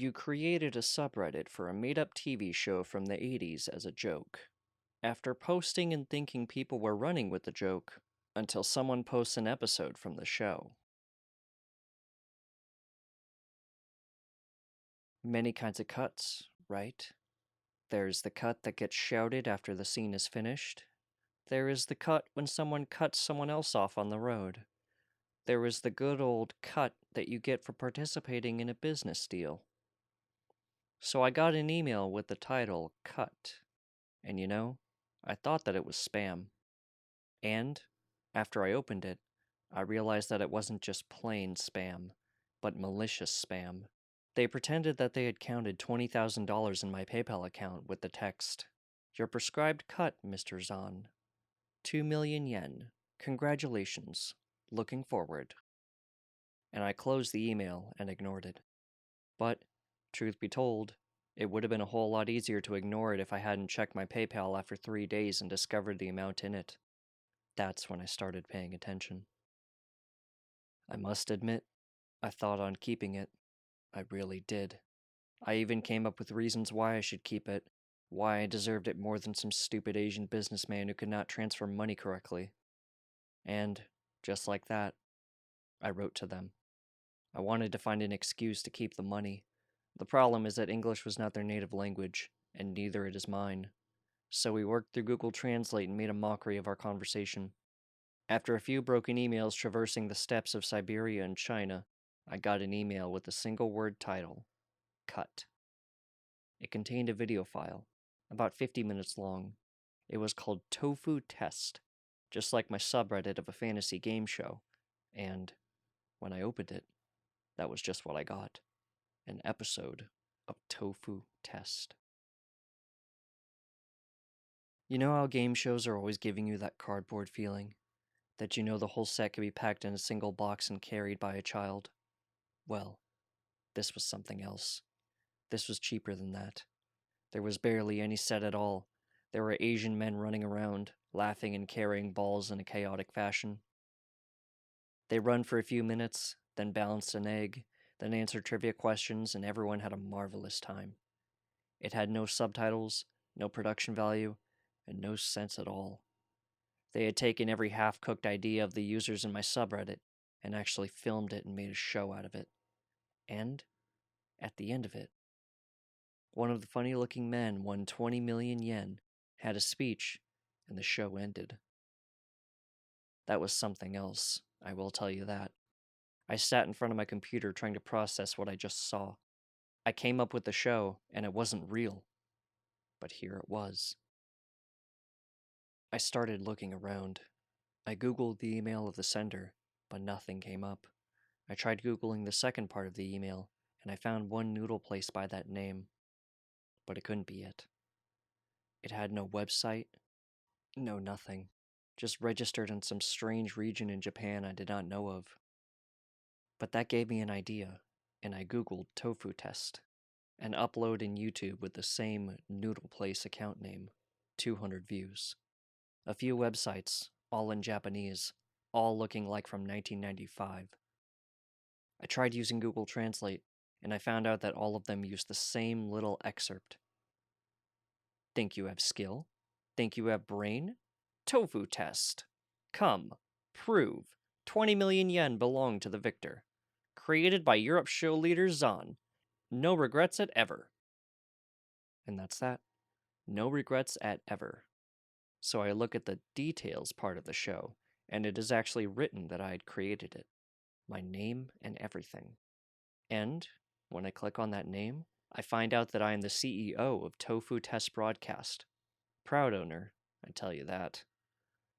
You created a subreddit for a made-up TV show from the 80s as a joke. After posting and thinking people were running with the joke, until someone posts an episode from the show. Many kinds of cuts, right? There's the cut that gets shouted after the scene is finished. There is the cut when someone cuts someone else off on the road. There is the good old cut that you get for participating in a business deal. So I got an email with the title Cut, and I thought that it was spam. And, after I opened it, I realized that it wasn't just plain spam, but malicious spam. They pretended that they had counted $20,000 in my PayPal account with the text, "Your prescribed cut, Mr. Zahn. 2 million yen. Congratulations. Looking forward." And I closed the email and ignored it. But, truth be told, it would have been a whole lot easier to ignore it if I hadn't checked my PayPal after 3 days and discovered the amount in it. That's when I started paying attention. I must admit, I thought on keeping it. I really did. I even came up with reasons why I should keep it, why I deserved it more than some stupid Asian businessman who could not transfer money correctly. And, just like that, I wrote to them. I wanted to find an excuse to keep the money. The problem is that English was not their native language, and neither it is mine. So we worked through Google Translate and made a mockery of our conversation. After a few broken emails traversing the steppes of Siberia and China, I got an email with a single word title, Cut. It contained a video file, about 50 minutes long. It was called Tofu Test, just like my subreddit of a fantasy game show. And, when I opened it, that was just what I got. An episode of Tofu Test. You know how game shows are always giving you that cardboard feeling? That you know the whole set can be packed in a single box and carried by a child? Well, this was something else. This was cheaper than that. There was barely any set at all. There were Asian men running around, laughing and carrying balls in a chaotic fashion. They run for a few minutes, then balanced an egg, then answered trivia questions, and everyone had a marvelous time. It had no subtitles, no production value, and no sense at all. They had taken every half-cooked idea of the users in my subreddit and actually filmed it and made a show out of it. And, at the end of it, one of the funny-looking men won 20 million yen, had a speech, and the show ended. That was something else, I will tell you that. I sat in front of my computer trying to process what I just saw. I came up with the show, and it wasn't real. But here it was. I started looking around. I Googled the email of the sender, but nothing came up. I tried Googling the second part of the email, and I found one noodle place by that name. But it couldn't be it. It had no website, no nothing. Just registered in some strange region in Japan I did not know of. But that gave me an idea, and I Googled Tofu Test, and upload in YouTube with the same noodle place account name, 200 views. A few websites, all in Japanese, all looking like from 1995. I tried using Google Translate, and I found out that all of them used the same little excerpt. Think you have skill? Think you have brain? Tofu Test. Come, prove. 20 million yen belong to the victor. Created by Europe's show leader Zahn. No regrets at ever. And that's that. No regrets at ever. So I look at the details part of the show, and it is actually written that I had created it. My name and everything. And, when I click on that name, I find out that I am the CEO of Tofu Test Broadcast. Proud owner, I tell you that.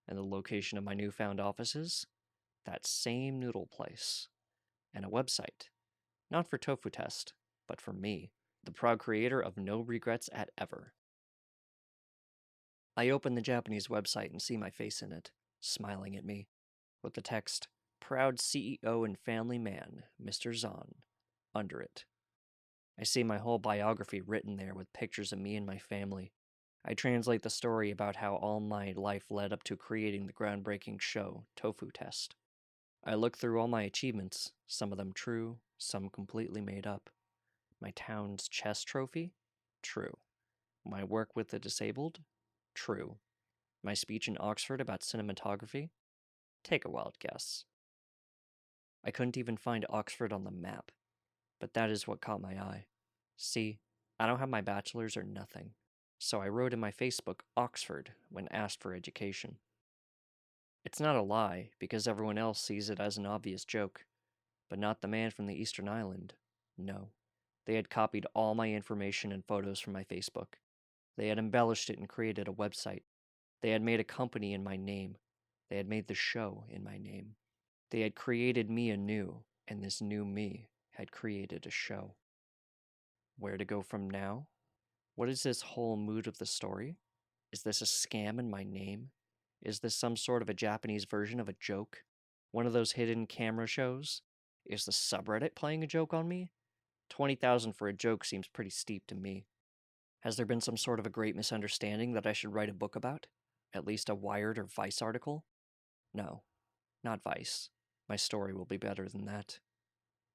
And the location of my newfound offices? That same noodle place. And a website. Not for Tofu Test, but for me, the proud creator of No Regrets at Ever. I open the Japanese website and see my face in it, smiling at me, with the text, "Proud CEO and family man, Mr. Zahn," under it. I see my whole biography written there with pictures of me and my family. I translate the story about how all my life led up to creating the groundbreaking show, Tofu Test. I look through all my achievements, some of them true, some completely made up. My town's chess trophy? True. My work with the disabled? True. My speech in Oxford about cinematography? Take a wild guess. I couldn't even find Oxford on the map, but that is what caught my eye. See, I don't have my bachelor's or nothing, so I wrote in my Facebook Oxford when asked for education. It's not a lie, because everyone else sees it as an obvious joke, but not the man from the Eastern Island. No. They had copied all my information and photos from my Facebook. They had embellished it and created a website. They had made a company in my name. They had made the show in my name. They had created me anew, and this new me had created a show. Where to go from now? What is this whole mood of the story? Is this a scam in my name? Is this some sort of a Japanese version of a joke? One of those hidden camera shows? Is the subreddit playing a joke on me? 20,000 for a joke seems pretty steep to me. Has there been some sort of a great misunderstanding that I should write a book about? At least a Wired or Vice article? No, not Vice. My story will be better than that.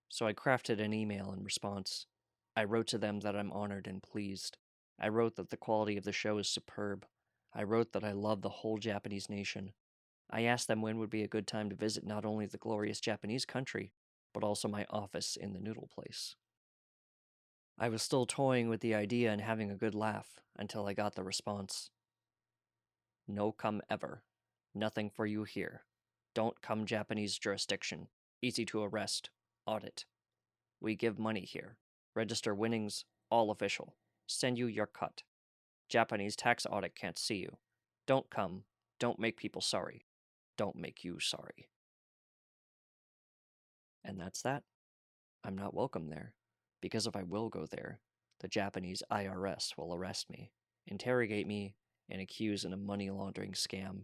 So I crafted an email in response. I wrote to them that I'm honored and pleased. I wrote that the quality of the show is superb. I wrote that I love the whole Japanese nation. I asked them when would be a good time to visit not only the glorious Japanese country, but also my office in the noodle place. I was still toying with the idea and having a good laugh until I got the response. No come ever. Nothing for you here. Don't come Japanese jurisdiction. Easy to arrest. Audit. We give money here. Register winnings. All official. Send you your cut. Japanese tax audit can't see you. Don't come. Don't make people sorry. Don't make you sorry. And that's that. I'm not welcome there, because if I will go there, the Japanese IRS will arrest me, interrogate me, and accuse in a money laundering scam.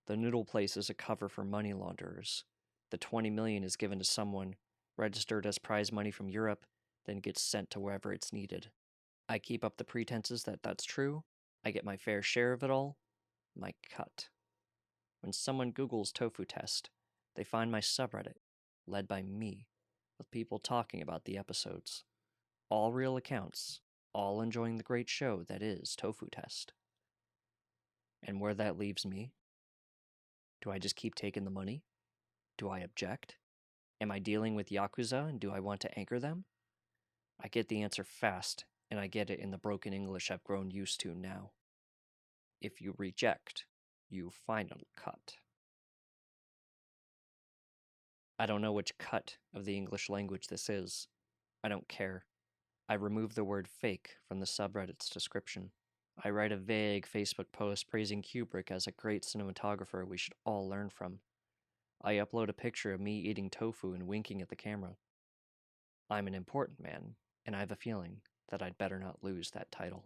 The noodle place is a cover for money launderers. The 20 million is given to someone, registered as prize money from Europe, then gets sent to wherever it's needed. I keep up the pretenses that that's true, I get my fair share of it all, my cut. When someone Googles tofu test, they find my subreddit, led by me, with people talking about the episodes. All real accounts, all enjoying the great show that is Tofu Test. And where that leaves me? Do I just keep taking the money? Do I object? Am I dealing with Yakuza and do I want to anchor them? I get the answer fast, and I get it in the broken English I've grown used to now. If you reject, you final cut. I don't know which cut of the English language this is. I don't care. I remove the word fake from the subreddit's description. I write a vague Facebook post praising Kubrick as a great cinematographer we should all learn from. I upload a picture of me eating tofu and winking at the camera. I'm an important man, and I have a feeling that I'd better not lose that title.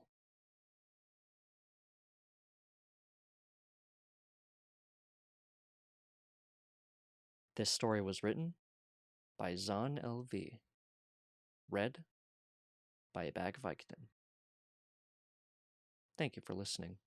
This story was written by Zahn LV. Read by a bag of Vicodin. Thank you for listening.